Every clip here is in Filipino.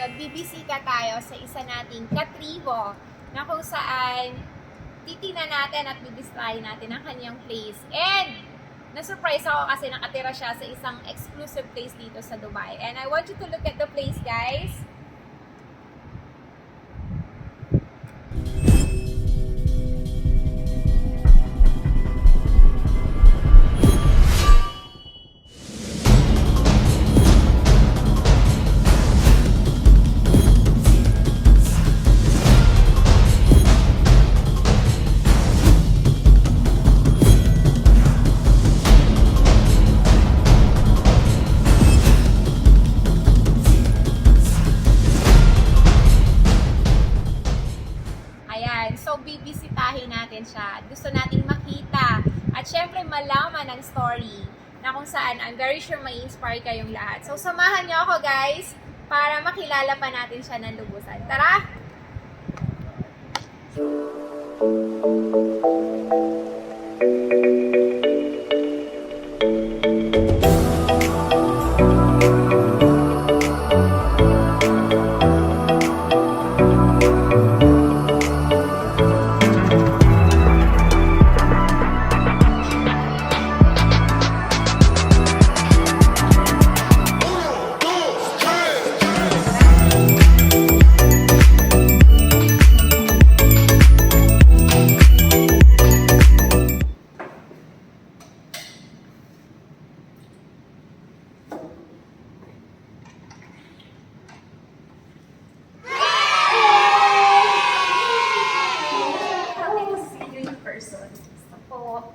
magbibisita tayo sa isa nating katribo na kung saan titingnan natin at bibisitahin natin ang kanyang place. And na-surprise ako kasi nakatira siya sa isang exclusive place dito sa Dubai. And I want you to look at the place, guys. So, bibisitahin natin siya. Gusto nating makita at syempre malaman ang story na kung saan I'm very sure may inspire kayong lahat. So, samahan niyo ako guys para makilala pa natin siya ng lubusan. Tara!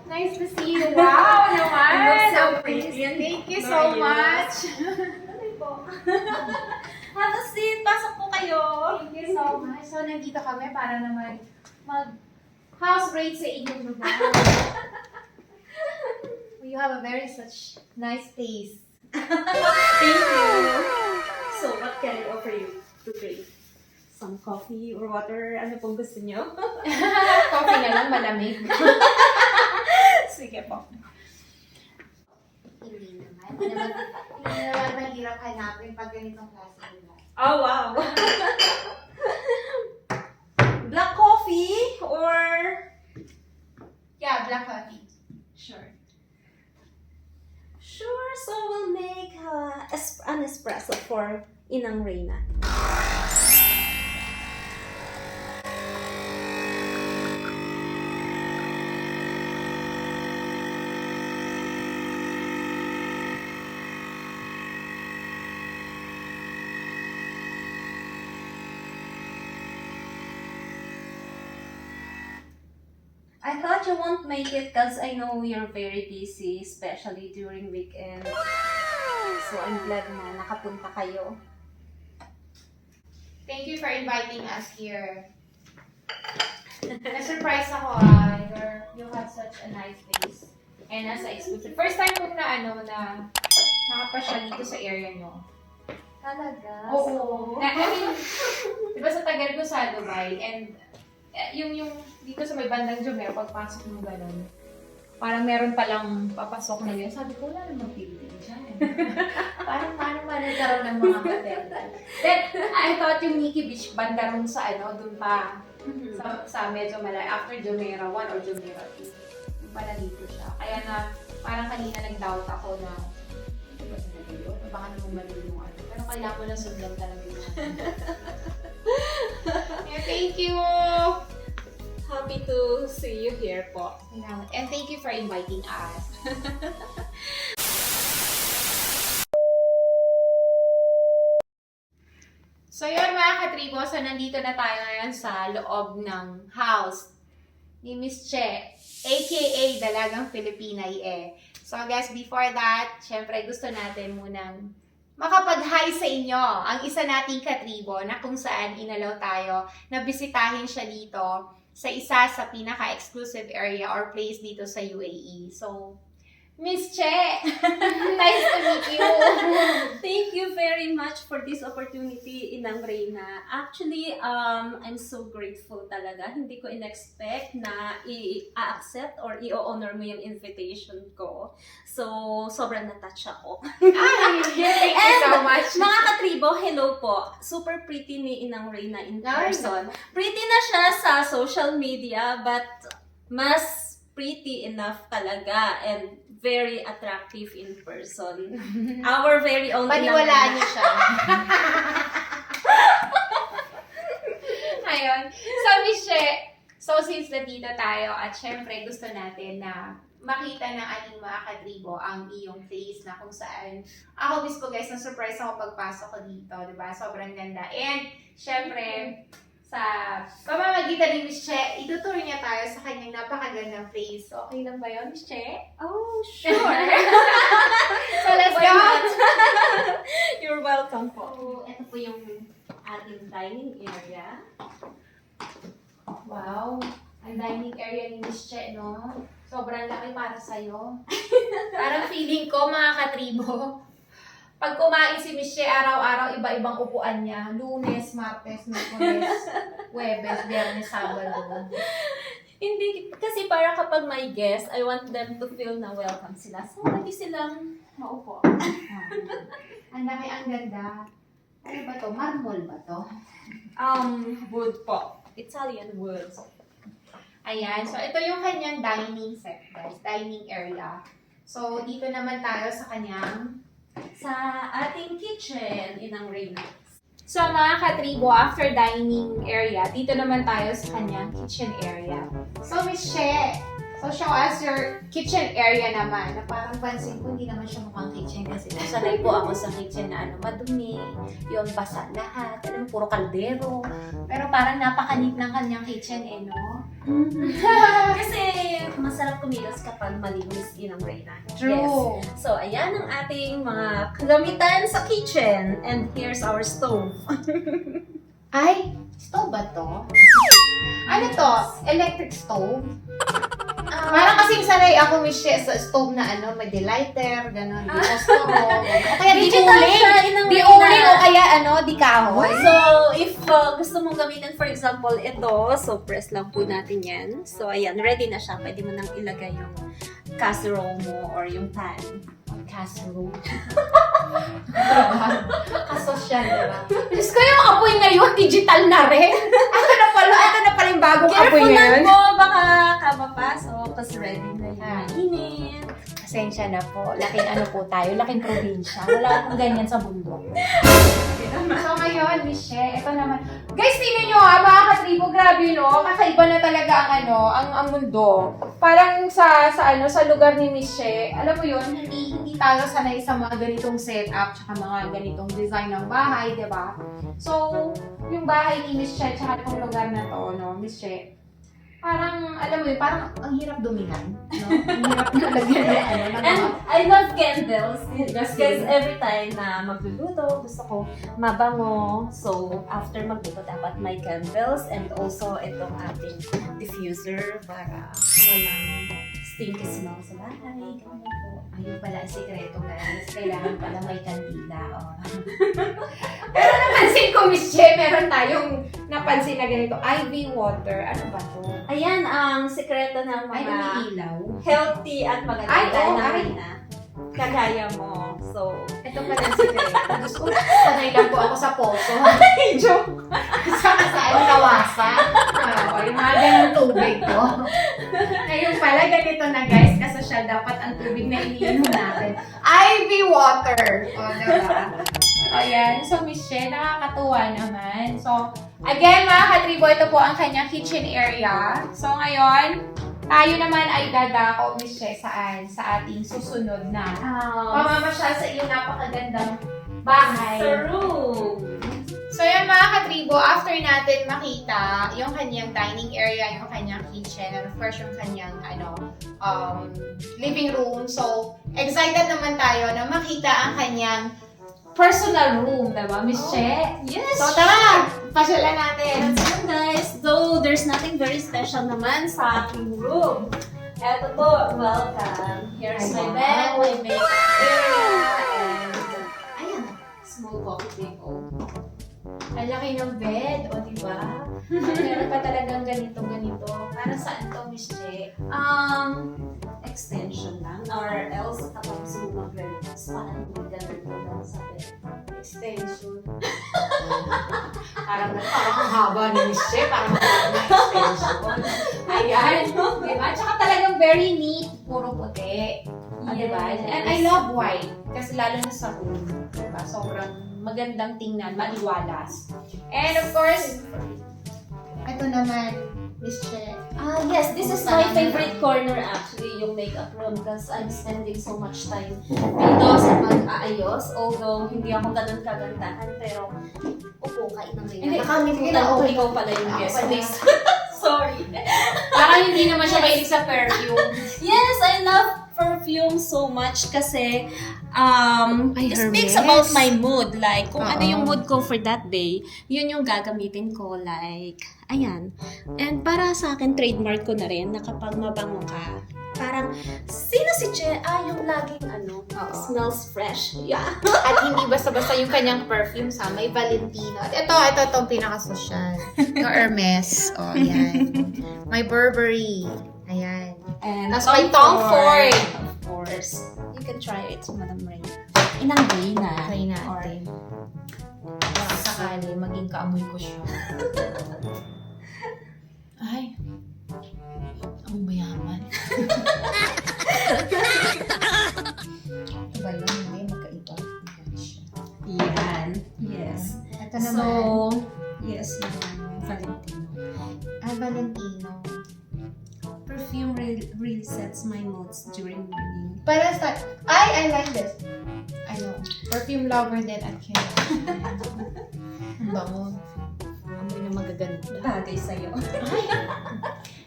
Nice to see you. Wow, naman. You look so pretty. Thank you so much. Have a seat. Pasok po kayo. Thank you so much. So, nandito kami para naman mag-house raid sa inyong lugar. You have a very such nice taste. Thank you. So, what can I offer you to drink? Some coffee or water? Ano pong gusto nyo? Coffee na lang, malamig. Sige po. Hindi naman mahirap hanapin pag ganitong klase nila. Oh, wow. Black coffee or... Yeah, black coffee. Sure. Sure, so we'll make an espresso for Inang Reyna. I thought you won't make it because I know you're very busy, especially during weekend. So I'm glad na nakapunta kayo. Thank you for inviting us here. Na-surprise ako you have such a nice place. And as exclusive. First time kong na nakapasya dito sa area nyo. Talaga? Oo. I mean, diba sa tagal ko sa Dubai and yung dito sa may bandang Jumeirah, pagpasok mo gano'n, parang meron palang papasok na yun. Sabi ko, wala namang building dyan. Parang paano nagkaroon ng mga hotel. Then, I thought yung Nikki Beach banda rin sa dun pa, sa medyo malay, after Jumeirah 1 or Jumeirah 2. Yung pala dito siya. Kaya na, parang kanina nag-doubt ako na, diba sa nagilo? Baka naman mali yung ano. Pero kailangan mo lang sundan talaga yung yeah, thank you! Happy to see you here po. And thank you for inviting us. So yun mga katribo, so nandito na tayo ngayon sa loob ng house ni Miss Che, aka Dalagang Filipinay So guys, before that, syempre gusto natin munang makapag-hi sa inyo ang isa nating katribo na kung saan inalaw tayo na bisitahin siya dito sa isa sa pinaka-exclusive area or place dito sa UAE. So, Miss Che! Nice to meet you! Thank you very much for this opportunity, Inang Reyna. Actually, I'm so grateful talaga. Hindi ko in-expect na i-accept or i-honor mo yung invitation ko. So, sobrang na-touch ako. Ay, thank you so much. Mga katribo, hello po. Super pretty ni Inang Reyna in person. Pretty na siya sa social media, but mas pretty enough talaga and very attractive in person. Our very own Paniwalaan niyo siya. Ayun. So, Miss Che, so since nandito tayo at syempre gusto natin na makita ng ating mga katribo ang iyong face na kung saan ako mismo guys, na-surprise ako pagpasok ko dito, diba? Sobrang ganda. And syempre, sa pamamagitan ni Miss Che, ituturo niya tayo sa kanyang napakagandang face. So, okay lang ba yun, Miss Che? Oh, sure. So, let's Why go! not? You're welcome po. So, ito po yung Ating dining area. wow, ang dining area ni Miss Che, no? Sobrang laki para sa'yo. Parang feeling ko, mga katribo, pag kumain si Miss Che, araw-araw, iba-ibang upuan niya. Lunes, Martes, Miyerkules, Huwebes, Biyernes, Sabado. Hindi, kasi para kapag may guest, I want them to feel na welcome sila. So, hindi silang maupo. Ang laki, ang ganda. Ano ba to? Marmol ba to? Wood po. Italian wood. Ayan. So, ito yung kanyang dining set, guys. Dining area. So, dito naman tayo sa kanyang Sa ating kitchen, Inang Reyna. So, mga katribo, after dining area, dito naman tayo sa kanyang kitchen area. So, Miss Che, so show us your kitchen area naman. Na parang pansin ko, hindi naman siya mukhang kitchen kasi sanay po ako sa kitchen na madumi, yung basa lahat, alam mo, puro kaldero. Pero parang napaka-neat ng kanyang kitchen, no? Kasi masarap kumilos kapag malinis, Inang Reyna. True. Yes. So, ayan ang ating mga kagamitan sa kitchen. And here's our stove. Ay, stove ba to? Ano to? Electric stove? Parang kasing sanay ako, Miss Che, sa stove na may delighter, gano'n, di posporo, o kaya di Digital uling, siya, Inang di Reyna. uling, o kaya di kahoy. So, if gusto mong gamitin, for example, ito, so press lang po natin yan. So, ayan, ready na siya. Pwede mo nang ilagay yung casserole mo or yung pan. Casserole. Kasosyal, diba? Diyos ko, yung apoy ngayon, digital na rin. Ito na pala yung bagong apoy Careful lang ngayon. po, baka kabapasok, kasi ready na yung mainit. Pasensya na po. Laking po tayo, laking probinsya. Wala akong ganyan sa bundok. So ngayon, Miss Che, ito naman. Guys, tingnan nyo mga katribo, grabe no, kakaiba na talaga ang mundo. Parang sa lugar ni Miss Che, alam mo yun, hindi tayo sanay sa mga ganitong setup, tsaka mga ganitong design ng bahay, di ba? So, yung bahay ni Miss Che, tsaka itong lugar na to, no, Miss Che, parang, alam mo yun, parang ang hirap dumihan, no? Ang hirap na lagyan ng And I love candles because every time na magluluto, gusto ko mabango. So, after magluto, dapat may candles and also itong ating diffuser para walang stinky smell sa bahay. Ganun po. ayun pala ang sikreto, guys. Kailangan pala may kandila. Oh. Pero napansin ko, Miss Che, meron tayong napansin na ganito, IV water. Ano ba to? Ayan ang sekreto ng Ay, mga umiilaw. healthy at maganda Ay, oo, na ay. Reyna. Kagaya mo. So, Ito pala ang sikreto. Diyos ko, sanay lang po ako sa poso. joke. Saan kawasan. Oo, yung mga ganang tubig ko. Ngayon pala, ganito na guys. Kasosyal, dapat ang tubig na iniinom natin. IV water. O, diba? Ayan. So, Miss Che, nakakatuwa naman. So, again, mga katribo, ito po ang kanyang kitchen area. So, ngayon, tayo naman ay dadako, Miss Che, saan? Sa ating susunod na pamamasyal sa iyong napakagandang bahay. Sa room. So, yan mga katribo, after natin makita yung kanyang dining area, yung kanyang kitchen, and of course, yung kanyang living room. So, excited naman tayo na makita ang kanyang personal room, diba, Miss Che? Yes. So, tara! Pasyalan natin. So guys, though there's nothing very special naman sa aking room, Eto po, welcome. Here's my Wow. bed, my makeup area, and ayan, small coffee table. Ang laki ng bed, o diba? Meron pa talagang ganito. Para saan to, Miss Che? Extension lang, or else kapag gusto mo mag-relax, parang mag-ganun ka lang sa bed. Extension. parang ang haba ni Miss Che, parang magkakaroon ng extension. Ayan. Diba? Tsaka talagang very neat, puro puti. Diba? And I love white. Kasi lalo na sa room. Diba? Sobrang magandang tingnan, maliwalas. And of course, ito naman, Miss Che. Yes, this is my favorite corner actually, yung makeup room, because I'm spending so much time dito sa pag-aayos. Although, hindi ako ganun kagandahan, pero upo ka, inang Hindi, rin. Nakalimutan ko, ikaw pala yung guest please. Sorry. Parang hindi naman siya mahilig sa perfume. Yes, I love perfume so much kasi it speaks Hermes. about my mood. Like, kung ano Oo. yung mood ko for that day, yun yung gagamitin ko. Like, ayan. And para sa akin, trademark ko na rin na kapag mabango ka, parang, sino si Che? Yung laging Oo. smells fresh. Yeah. At hindi basta-basta yung kanyang perfume sa may Valentino. At ito ang pinaka-social. Yung Hermes. O, yan. May Burberry. Ayan. And Tapos may Tom Ford. Of course. You can try it, Madam Ray. Inang Reyna. Try natin. Baka sakali, maging kaamoy ko siya. Ay. Ang mayaman. Ito ba yun? Hindi, magkaiba. Ayan siya. Yan. Yes. Ito naman. So, yes, yung Valentino. Valentino. Perfume really sets my moods during morning. Para sa... I like this. Perfume lover din at kaya. Ang bango. Amoy na magaganda. Bagay sa'yo.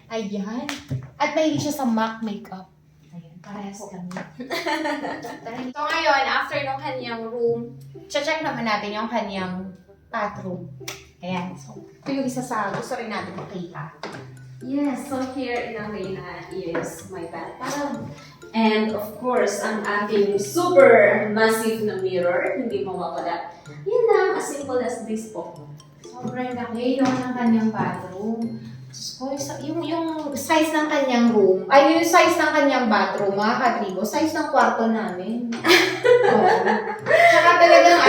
Ayan. At mahilig siya sa MAC makeup. Ayan. Parehas kami. So ngayon, after nung kanyang room, check naman natin yung kanyang bathroom. Ayan. So, ito yung isa sa gusto rin natin makita. Yes, so here in Arena is my bathtub. And of course, ang ating super massive na mirror, hindi mawawala. Yan lang, as simple as this po. Sobrang laki yung ng kanyang bathroom. Diyos ko, yung size ng kanyang room, ay yung size ng kanyang bathroom, mga katribo, size ng kwarto namin. Oo. Tsaka talagang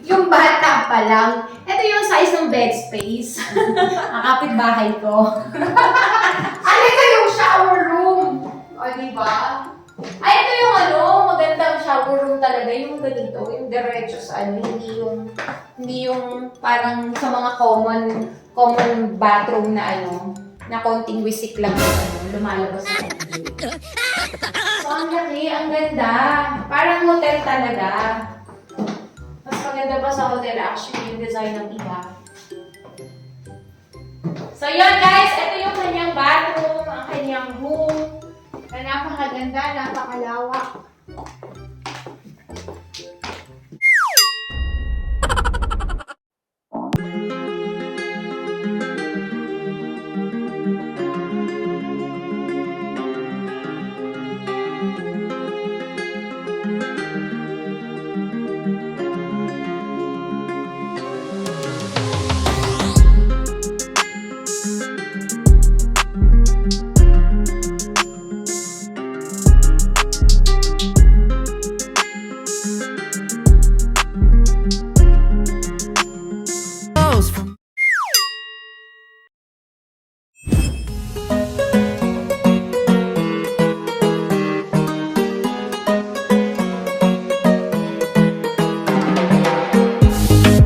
yung bata pa lang, ito yung size ng bed space. Ang kapitbahay ko. Ito yung shower room. O, diba? Ay, ito yung magandang shower room talaga. Yung ganito, yung diretso sa hindi yung parang sa mga common bathroom na na konting wisik lang lumalabas na So, ang laki, ang ganda. Parang hotel talaga. Mas maganda pa sa hotel actually yung design ng iba. So, yun guys, ito yung kanyang bathroom, ang kanyang room. Na napakaganda, napakalawak.